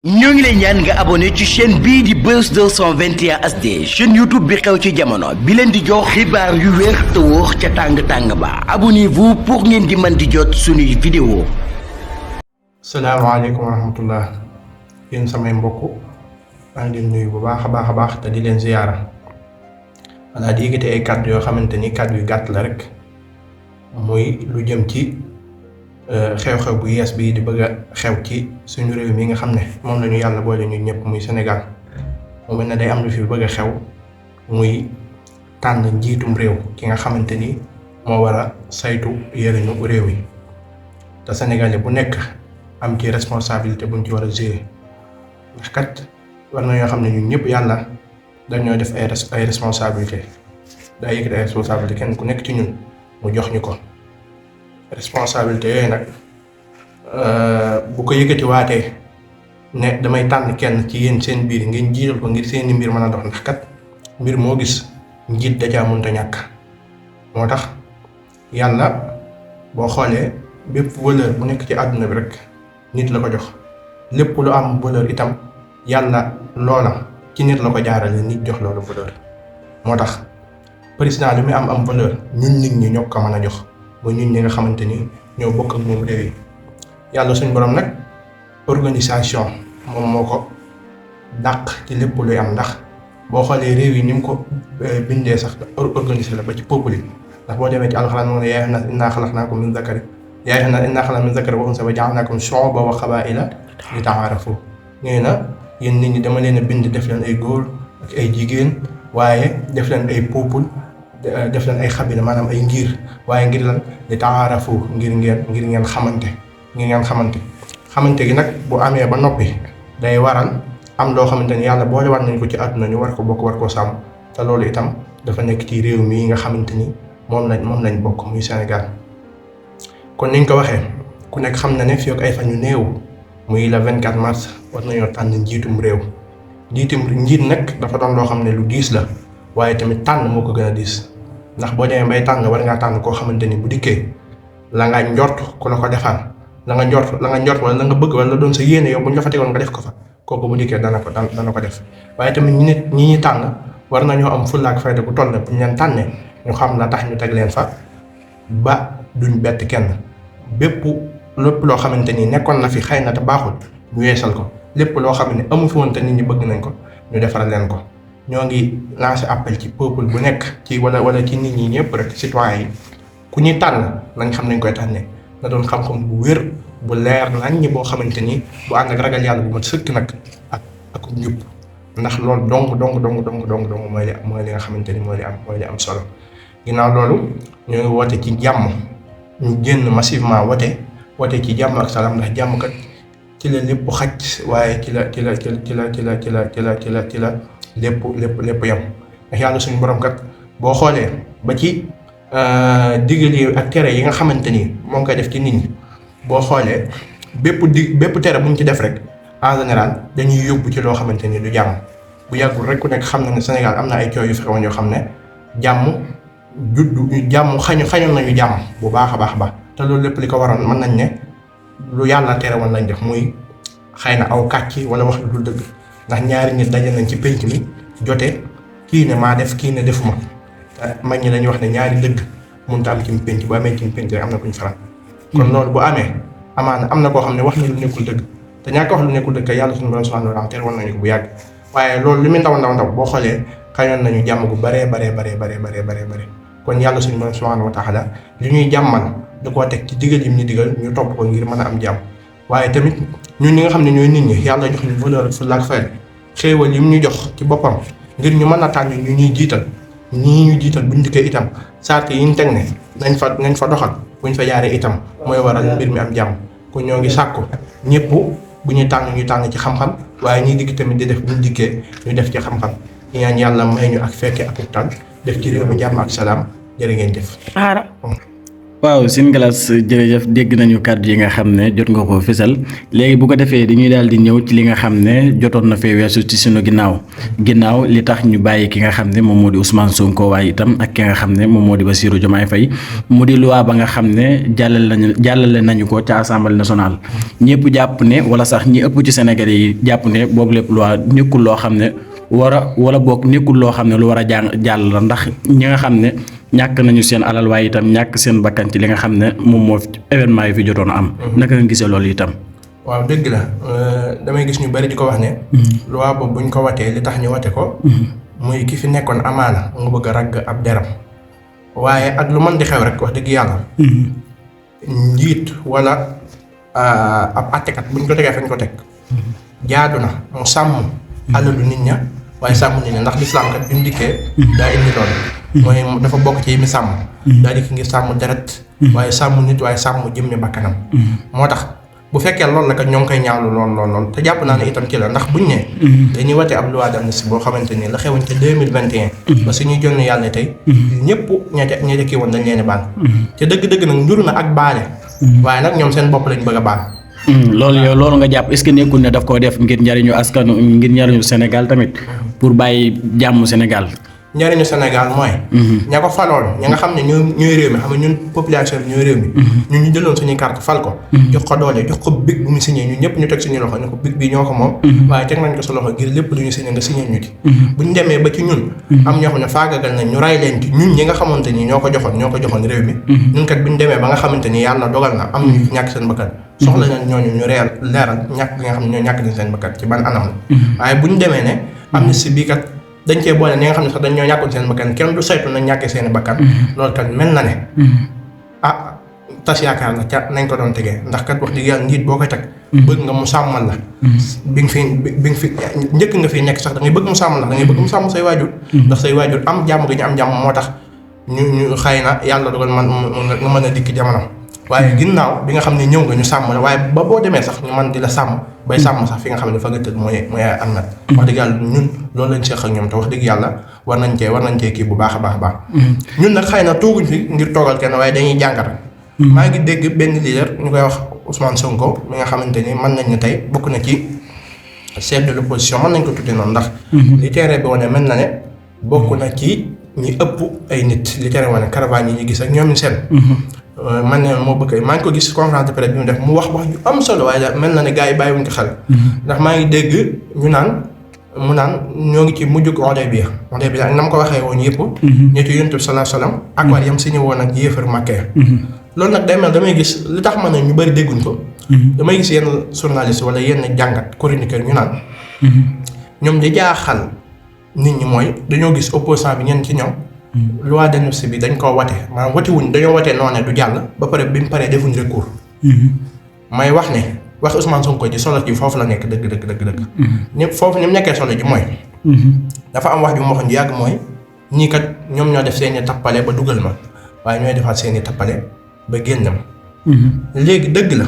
ñoo ngi lay ñaan nga abonné ci chaîne bii di Buzz 221 HD chaîne YouTube bi xew ci jamono bi leen di jox xibaar yu wér te wóor ca tàng-tàng ba abonnez-vous pour ngeen di mën di jot suñuy vidéo. salaamaaleykum wa rahmatullah yéen samay mbokk maa ngi leen nuyu bu baax a baax te di leen ziyaara walla di yëkkati ay kàddu yoo xamante ni kàddu yu gàtt la rek muy lu jëm ci xew-xew bu yees bi di bëgg a xew ci suñu réew mi nga xam ne moom la ñu yàlla boole ñu ñëpp muy Sénégal mu mel ne day am lu fi bëgg a xew muy tànn njiitum réew ki nga xamante ni moo war a saytu yëriñu réew yi te Sénégalais bu nekk am ci responsabilité buñ ci war a jouer ndax kat war na ñoo xam ne ñun ñëpp yàlla dañoo def ay responsabilité daa yëkkati ay responsabilité kenn ku nekk ci ñun mu jox ñu ko responsabilité yooyu nag bu ko yëkkati waatee ne damay tànn kenn ci yéen seen biir ngeen jiital ko ngir seeni mbir mën a dox ndax kat mbir moo gis njiit da caa mënta ñàkk moo tax yàlla boo xoolee bépp valeur bu nekk ci àdduna bi rek nit la ko jox lépp lu am valeur itam yàlla loola ci nit la ko jaarale nit jox loolu valeur moo tax président li muy am valeur ñun nit ñi ñoo ko mën a jox ba ñun ñi nga xamante ni ñoo bokk ak moom réew yi yàlla suñ borom nag organisation moom moo ko dàq ci lépp luy am ndax boo xoolee réew yi ni mu ko bindee sax organisé la ba ci peuple yi ndax boo demee ci alxuraan moo ne yaa ayyuhan naas innaa xalaqnaakum min zakarin yaa ayyuhan naas innaa xalaqnaakum min zakarin wa unsaa wa ja'alnaakum shu'uban wa qabaa'ila li ta'aarafu nee na yéen nit ñi dama leen a bind def leen ay góor ak ay jigéen waaye def leen ay peuple def leen ay xabila maanaam ay ngir waaye ngir lan li taarafu ngir ngeen xamante gi nag bu amee ba noppi day waral am loo xamante ni yàlla boole war nañ ko ci àdduna ñu war ko bokk war koo sàmm te loolu itam dafa nekk ci réew mi nga xamante ni moom lañ bokk muy Sénégal. kon niñ ko waxee ku nekk xam na ne fii ak ay fan yu néew muy le 24 mars war nañoo tànn njiitum réew njiit nag dafa doon loo xam ne lu diis la waaye tamit tànn moo ko gën a diis. ndax boo demee bay tànn war ngaa tànn koo xamante ni bu dikkee la nga njort ku la ko defal la nga njort wala la nga bëgg wala la doon sa yéene yow bu ñu la fa tegoon nga def ko fa kooku bu dikkee dana ko def waaye tamit ñi tànn war nañoo am fulla ak fayda bu toll ne bu ñu leen tànnee ñu xam la tax ñu teg leen fa ba duñ bett kenn lépp loo xamante ni nekkoon na fi xëy na te baaxul ñu yeesal ko lépp loo xam ne amu fi woon te nit ñi bëgg nañ ko ñu defaral leen ko. ñoo ngi lancé appel ci peuple bu nekk ci wala ci nit ñi ñëpp rek citoyen yi ku ñuy tànn nañ xam nañ koy tànnee na doon xam-xam bu wér bu leer nañ ñi boo xamante ni bu ànd ak ragal yàlla bu mat sëkk nag ak njub ndax loolu dong mooy li nga xamante ni mooy li am solo. ginnaaw loolu ñoo ngi woote ci jàmm ñu génn massivement woote ci jàmm ak salaam ndax jàmm kat ci la lépp xaj waaye ci la lépp yam ndax yàlla suñu borom kat boo xoolee ba ci digal yi ak tere yi nga xamante ni moo ngi koy def ci nit ñi boo xoolee bépp tere bu ñu ci def rek en général dañuy yóbbu ci loo xamante ni du jàmm bu yàggul rek ku nekk xam na ne Sénégal am na ay coow yu fexewoon yoo xam ne jàmm xañoon nañu jàmm bu baax a baax te loolu lépp li ko waroon mën nañ ne lu yàlla tere woon lañ def muy xëy na aw kàcc wala wax lu dul dëgg ndax ñaari nit daje nañ ci pénc mi jote kii ne maa def kii ne defuma mag ñi dañuy wax ne ñaari dëgg mënut a am ci pénc bu amee ci pénc rek am na kuñ faral. kon loolu bu amee amaana am na koo xam ne wax na lu nekkul dëgg te ñàkk wax lu nekkul dëgg yàlla suñu borom subhanahu wa ta'ala tere woon nañu ko bu yàgg waaye loolu li muy ndaw boo xoolee xañoon nañu jàmm gu baree kon yàlla suñu borom subhanahu wa ta'ala li ñuy jàmmal da koo teg ci digal yi ñu digal ñu topp ko ngir mën a am jàmm waaye tamit ñun ñi nga xam ne ñooy nit ñi yàlla jox ñu valeur fulla ak fayda xéewal yi mu ñu jox ci boppam ngir ñu mën a tànn ñu ñuy jiital buñ dikkee itam sart yi ñu teg ne nañ fa doxal buñ fa jaaree itam mooy waral mbir mi am jàmm kon ñoo ngi sàkku ñëpp bu ñuy tànn ñu tànn ci xam-xam waaye ñuy dikk tamit di def buñ dikkee ñu def ci xam-xam ñaan yàlla may ñu ak fekke ak tànn def ci réew mi jàmm ak salaam jërë ngeen jëf. waaw Sine Galas jërëjëf dégg nañu kàddu yi nga xam ne jot nga ko fësal léegi bu ko defee dañuy daal di ñëw ci li nga xam ne jotoon na fee weesu ci sunu ginnaaw li tax ñu bàyyi ki nga xam ne moom moo di Ousmane Sonko waaye itam ak ki nga xam ne moom moo di Bassirou Diomaye Faye mu di loi ba nga xam ne jàllale nañu ko ca Assemblée nationale ñëpp jàpp ne wala sax ñi ëpp ci Sénégalais yi jàpp ne boobu lépp loi nekkul loo xam ne wala boog nekkul loo xam ne lu war a jàll la ndax ñi nga xam ne ñàkk nañu seen alal waaye itam ñàkk seen bakkan ci li nga xam ne moom moo événement yi fi jotoon a am. naka nga gisee loolu itam. waaw dëgg la damay gis ñu bari di ko wax ne. loi boobu buñ ko watee li tax ñu wate ko. muy ki fi nekkoon amaana nga bëgg a ragg ab deram waaye ak lu mën di xew rek wax dëgg yàlla. njiit wala ab àttekat buñ ko tegee fañ ko teg. jaadu na mu sàmm alalu nit ña waaye sàmm nit ña ndax lislaam kat bi mu dikkee daa indi loolu. mooy dafa bokk ci yi mi sàmm. daa di ki ngir sàmm deret. waaye sàmm nit waaye sàmm jëmmi bakkanam. moo tax bu fekkee loolu la kat ñoo ngi koy ñaawlu lool te jàpp naa ne itam ci la ndax buñ ne. dañuy wate ab loi d'amnistie boo xamante ni la xewoon ca 2021. ba suñuy jonn yàlla tey. ñëpp ña ca kii woon dañ leen baal. te dëgg-dëgg nag njuru na ak baale. waaye nag ñoom seen bopp lañ bëgg a baal. loolu nga jàpp est-ce que nekkul ne daf koo def ngir njariñu askanu ngir njariñu Sénégal tamit pour bàyyi jàmm Sénégal. njariñu Sénégal mooy. ña ko faloon ña nga xam ne ñooy réew mi xam ne ñun population bi ñooy réew mi. ñun ñu jëloon suñuy carte fal ko. jox ko doole jox ko big bu mu signé ñun ñëpp ñu teg suñu loxo ne ko big bi ñoo ko moom. waaye teg nañ ko sa loxo ngir lépp lu ñu signé nga signé ñu ci. buñ demee ba ci ñun. am ñoo xam ne faagagal nañ ñu ray leen ci ñun ñi nga xamante ni ñoo ko joxoon réew mi. ñun kat buñ demee ba nga xamante ni yàlla dogal na am ñu ñàkk seen bakkan. soxla nañ ñooñu ñu leeral ñàkk bi nga xam ne ñoo ñàkk nañ seen bakkan ci ban anam la. waaye buñ demee ne am na si bii kat dañ cee boole ñi nga xam ne sax dañ ñoo ñàkkoon seen bakkan kenn du saytu nañ ñàkkee seen bakkan. loolu kat mel na ne. Tas yaakaar la ca nañ ko doon tegee ndax kat wax dëgg yàlla njiit boo koy teg. bëgg nga mu sàmmal la. bi nga fi njëkk nga fi nekk sax da ngay bëgg mu sàmmal la da ngay bëgg mu sàmm say waajur. ndax say waajur am jàmm gi ñu am jàmm moo tax ñu xëy na yàlla dogal nga mën a dikk jamono. waaye ginnaaw bi nga xam ne ñëw nga ñu sàmm la waaye ba boo demee sax ñu man di la sàmm bay sàmm sax fi nga xam ne fa nga tëdd mooy am na. wax dëgg yàlla ñun loolu lañ seex ak ñoom te wax dëgg yàlla war nañ cee kii bu baax a baax. ñun nag xëy na tooguñ fi ngir toogal kenn waaye dañuy jàngat. maa ngi dégg benn leader ñu koy wax Ousmane Sonko mi nga xamante ni mën nañ ne tey bokk na ci chef de l'opposition mën nañ ko tuddee noonu ndax. li terrain bi wane mel na ne bokk na ci ñi ëpp ay nit li terrain wane caravane yi ñu gis ak ñoom seen. man ne moo bëgg maa ngi ko gis conférence de presse bi mu def mu wax ju am solo waaye daal mel na ne gars yi bàyyiwuñ ko xel. ndax maa ngi dégg mu naan ñoo ngi ci mujjug Hudaybiya na ma ko waxee woon yëpp. ñetti Yonent bi sallallahu alayhi wasallam accord yam signé woon ak yéefar Makka. loolu nag damay gis li tax ma ne ñu bëri dégguñ ko. damay gis yenn journaliste wala yenn jàngat chroniqueur ñu naan. ñoom di jaaxal nit ñi mooy dañoo gis opposant bi ñenn ci ñoom. loi d'amnistie bi dañ koo wate maanaam watewuñ dañoo watee noonu du jàll ba pare bi mu paree defuñ recours. may wax ne wax Ousmane Sonko ji solo ji foofu la nekk dëgg. ñëpp foofu ni mu nekkee solo ji mooy. dafa am wax ju ma waxoon yàgg mooy ñii kat ñoom ñoo def seeni tappale ba dugal ma waaye ñooy defaat seeni tappale ba génn ma. léegi dëgg la.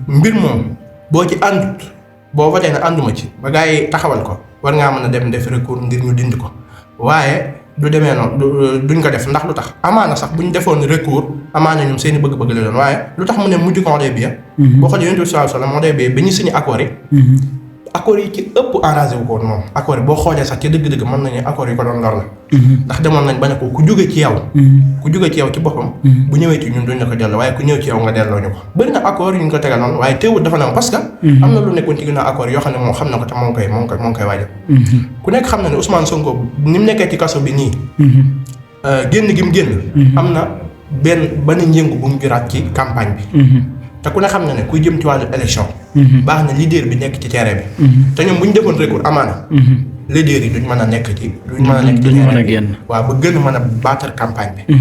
mbir moom boo ci àndut boo watee ne ànduma ci ba gars yi taxawal ko war ngaa mën a dem def recours ngir ñu dindi ko waaye. du demee noonu duñ ko def ndax lu tax amaana sax bu ñu defoon recours amaana ñoom seen i bëgg-bëgg la doon waaye lu tax mu ne mujj ko Hudaybiya. boo xoolee Yonent bi sallallahu alayhi wasallam Hudaybiya bi ñu signé accords yi. accords yi ci ëpp enragé wu ko woon moom accords yi boo xoolee sax ci dëgg-dëgg mën nañu accords yi ko doon lor la. ndax demoon nañ ba ne ko ku jóge ci yow ci boppam. bu ñëwee ci ñun duñ la ko delloo waaye ku ñëw ci yow nga delloo ñu ko bëri na accords yu ñu ko tegal noonu waaye teewul dafa nam parce que. am na lu nekkoon ci ginnaaw accords yoo xam ne moom xam na ko te moo ngi koy waajal. ku nekk xam na ne Ousmane Sonko ni mu nekkee ci kaso bi nii. génn gi mu génn. am na benn njëngu bu mu juraat ci campagne bi. te ku ne xam na ne kuy jëm ci wàllu élection. baax na leader bi nekk ci terrain bi. te ñoom bu ñu defoon recours amaana. leader yi duñ mën a nekk ci. duñ mën a génn waaw ba gën a mën a battre campagne bi.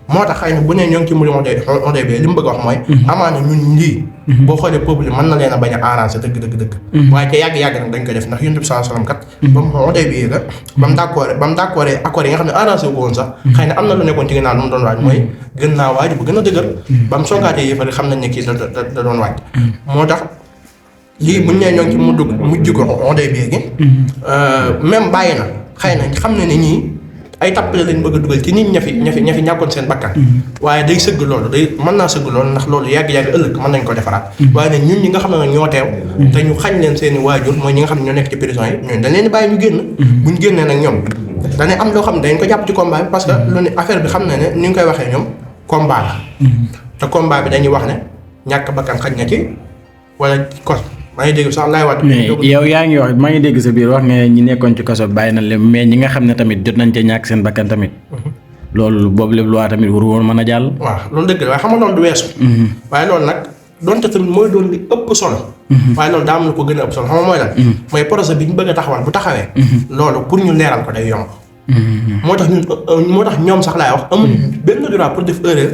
moo tax xëy na bu ne ñoo ngi ci mbirum Hudaybiya li mu bëgg a wax mooy. amaana ñun lii. boo xoolee peuple mën na leen a bañ a arranger dëgg. waaye ca yàgg-yàgg nag dañ koy def ndax Yonent bi sallallahu alayhi wasallam kat. ba mu Hudaybiya la ba mu d'accord accord yi nga xam ne arranger wu woon sax. xëy na am na lu nekkoon ci ginnaaw lu mu doon waaj mooy gën naa waaj bu gën a dëgër. ba mu songaatee yëfari xam nañ ne kii da doon waaj. moo tax lii buñ nee ñoo ngi ci mujj ko Hudaybiya gi. même bàyyi na xëy na xam na ne ñii ay tappale lañ bëgg a dugal ci nit ña fi ñàkkoon seen bakkan. waaye day sëgg loolu mën naa sëgg loolu ndax loolu yàgg-yàgg ëllëg mën nañ ko defaraat. waaye nag ñun ñi nga xam ne ñoo teew. te ñu xañ leen seen i waajur mooy ñi nga xam ne ñoo nekk ci prison yi ñooñu dañ leen di bàyyi ñu génn. buñ génnee nag ñoom dañuy am loo xam ne dañ ko jàpp ci combat bi parce que lu ne affaire bi xam na ne ni nga koy waxee ñoom combat la. te combat bi dañuy wax ne ñàkk bakkan xaj na ci wala kos maa ngi dégg sax laay waat. mais yow yaa ngi wax maa ngi dégg sa biir wax nga ñi nekkoon ci kaso bàyyi nañ leen mais ñi nga xam ne tamit jot nañ ca ñàkk seen bakkan tamit. loolu boobu lépp loi tamit waru woon mën a jàll. waaw loolu dëgg la waaye xam nga loolu du weesu. waaye loolu nag donte tamit mooy doon li ëpp solo. waaye loolu daa am lu ko gën a ëpp solo xam nga mooy lan. mooy projet bi ñu bëgg a taxawal bu taxawee. loolu pour ñu leeral ko day yomb. moo tax ñoom sax laay wax amul benn droit pour def erreur.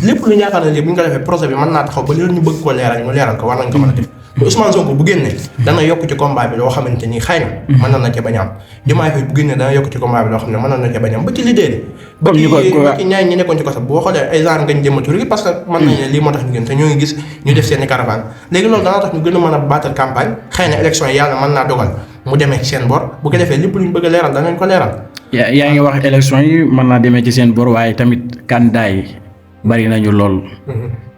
lépp lu ñu yaakaar ne lii bu ñu ko defee projet bi mën naa taxaw ba léegi ñu bëgg koo leeral ñu leeral ko war nañ ko mën a def. Ousmane Sonko bu génnee dana yokk ci combat bi loo xamante ni xëy na mën na ca bañ a am Diomaye Faye bu génnee dana yokk ci combat bi loo xam ne mën na ca bañ a am ba ci leader yi ba ci ñaay ñi nekkoon ci kaso boo xoolee ay genre ngañ jëmatu rek parce que mën nañ ne lii moo tax ñu gën te ñoo ngi gis ñu def seeni caravane léegi loolu dana tax ñu gën a mën a baatal campagne xëy na élection yi yàlla mën naa dogal mu demee ci seen bor bu ko defee lépp lu ñu bëgg a leeral danañ ko leeral. yaa ngi wax élection yi mën naa demee ci seen bor waaye tamit candidat yi bari nañu lool.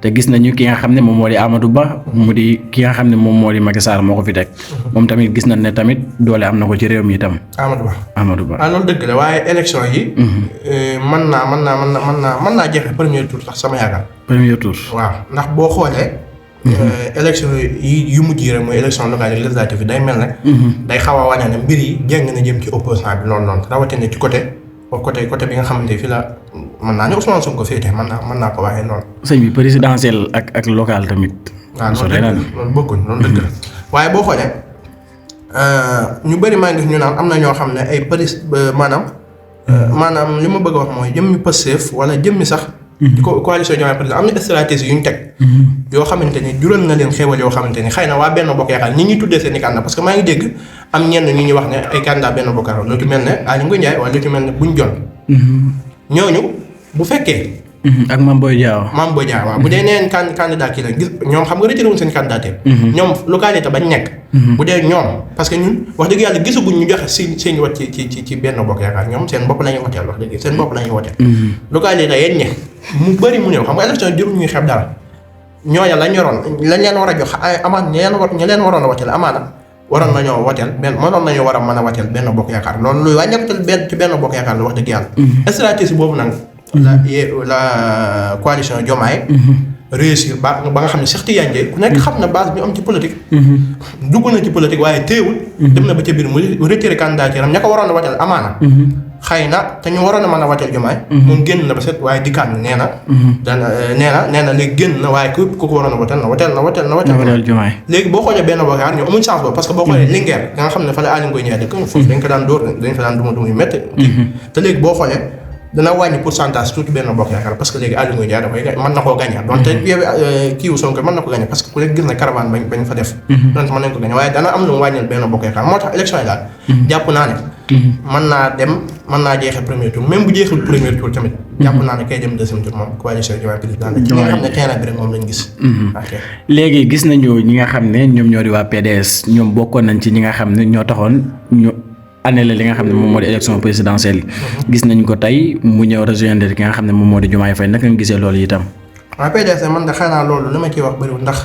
te gis nañu ki nga xam ne moom moo di Amadou Ba mu di ki nga xam ne moom moo di Macky Sall moo ko fi teg. moom tamit gis nañ ne tamit doole am na ko ci réew mi itam. Amadou Ba loolu dëgg la waaye élection yi. mën naa jeexe premier tour sax sama yaakaar. premier tour waaw ndax boo xoolee. élection yi yu mujj yi rek mooy élection locale yi législative yi day mel ne. day xaw a wane ne mbir yi jéng na jëm ci opposant bi loolu noonu rawatina ci côté bi nga xamante fi la mën naa ne Ousmane Sonko féete mën naa ko waxee noonu. sëñ bi présidentiel ak local tamit. waaw loolu bokkuñ loolu dëgg la waaye boo xoolee ñu bëri maa ngi gis ñu naan am na ñoo xam ne ay maanaam li ma bëgg a wax mooy jëmmi Pastef wala jëmmi sax. di ko coalition Diomaye président am na stratégie yu ñu teg. yoo xamante ni jural na leen xéwal yoo xamante ni xëy na waa Benno Bokk Yaakaar ñi ñuy tuddee seen i candidat parce que maa ngi dégg am ñenn ñu ñuy wax ne ay candidat Benno Bokk Yaakaar lu ci mel ne Aly Ngouille Ndiaye wala lu ci mel ne Boun Dionne. ñooñu bu fekkee. ak Mame Boye Diao. waaw bu dee neen candidat kii la gis ñoom xam nga retiré wuñ seen candidature. ñoom localité bañ nekk. bu dee ñoom parce que ñun wax dëgg yàlla gisaguñ ñu joxe seen wat ci Benno Bokk Yaakaar ñoom seen bopp la ñuy woteel wax dëgg seen bopp la ñuy woteel. localité yéen ñe mu bëri mu néew xam nga élection jëru ñuy xeeb dara ñooña lañ leen war a jox amaan ña leen waroon a woteel amaana waroon nañoo woteel mënoon nañoo war a mën a woteel Benno Bokk Yaakaar loolu luy wàññeeku ci Benno Bokk Yaakaar la wax dëgg yàlla. stratégie boobu nag la coalition Diomaye réussir ba nga xam ne Cheikh Tidiane Dièye ku nekk xam na base bi am ci politique. dugg na ci politique waaye téewul. dem na ba ca biir mu retiré candidature am ña ko waroon a wateel amaana. xëy na te ñu waroon a mën a wateel Diomaye. moom génn na ba set waaye dikkaat nee na léegi génn na waaye ku ko waroon a wateel Diomaye. léegi boo xoolee Benno Bokk Yaakaar ñu amuñ chance boobu parce que boo xoolee Linguère nga xam ne fa la Aly Ngouille Ndiaye dëkk foofu dañ ko daan dóor dañ fa daan duma yu métti. te léegi boo xoolee dana wàññi pourcentage tuuti Benno Bokk Yaakaar parce que léegi Aly Ngouille Ndiaye da koy mën na koo gagné donte kiiwu Sonko mën na ko gagné parce que ku nekk gis na caravane bañ fa def donte mën nañ ko gagné waaye dana am lu mu wàññil Benno Bokk Yaakaar moo tax élection yi daal jàpp naa ne mën naa jeexee premier tour même bu jeexul premier tour tamit jàpp naa ne kay dem deuxième tour moom coalition Diomaye président la ci nga xam ne terrain bi rek moom lañ gis. léegi gis nañu ñi nga xam ne ñoom ñoo di waa PDS ñoom bokkoon nañ ci ñi nga xam ne ñoo taxoon ñu annulé li nga xam ne moom moo di élection présidentielle gis nañ ko tey mu ñëw rejoindre ki nga xam ne moom moo di Diomaye Faye naka nga gisee loolu itam. waaw PDS man de xanaa loolu li ma ciy wax bëriwul ndax.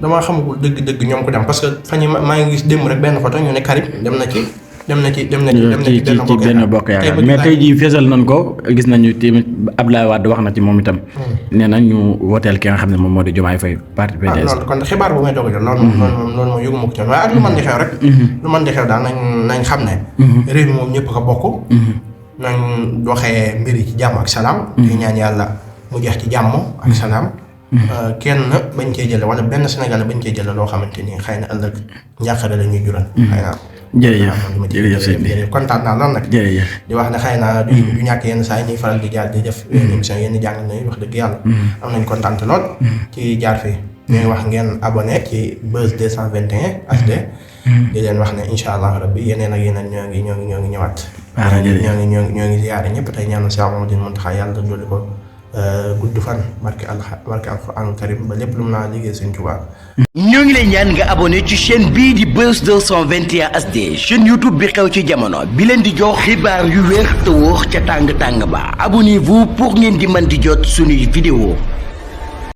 damaa xamagul dëgg-dëgg ñoom ko dem parce que fan yii maa ngi gis démb rek benn photo ñu ne Karim dem na ci Benno Bokk Yaakaar mais tey jii feesal nañ ko gis nañu tamit Abdoulaye Wade wax na ci moom itam. nee na ñu woteel ki nga xam ne moom moo di Diomaye Faye parti PDS. loolu kon xibaar bu may doog a jot loolu moom yëguma ko ci waaye ak lu mën di xew rek. lu mën di xew daal nañ xam ne. réew mi moom ñëpp ko bokk. nañ doxee mbir yi ci jàmm ak salaam. te ñaan yàlla mu jeex ci jàmm ak salaam. kenn bañ cee jële wala benn Sénégal bañ cee jële loo xamante ni xëy na ëllëg njàqare la ñuy jural. xëy na jërëjëf sëñ bi kontaan naa lool nag. jërëjëf di wax ne xëy na du ñàkk yenn saa yi ñuy faral di jaar di def émission yenn jàng nañu wax dëgg yàlla. am nañ kontaan lool. ci jaar fii. ñuy wax ngeen abonné ci Buzz 221 HD. di leen wax ne incha allah rabbi yeneen ak yeneen ñoo ngi ñëwaat. waaw jërëjëf ñoo ngi ziyaare ñëpp tey ñaanal Cheikh Mouhamadoul Mountakha yàlla dolli ko gudd fan barke alxuraanul karim ba lépp lu mu naa liggéey Sëñ Tuubaa. ñoo ngi lay ñaan nga abonné ci chaîne bii di Buzz 221 HD chaîne YouTube bi xew ci jamono bi leen di jox xibaar yu wér te wóor ca tàng tàng ba abonnez-vous pour ngeen di mën di jot suñuy vidéo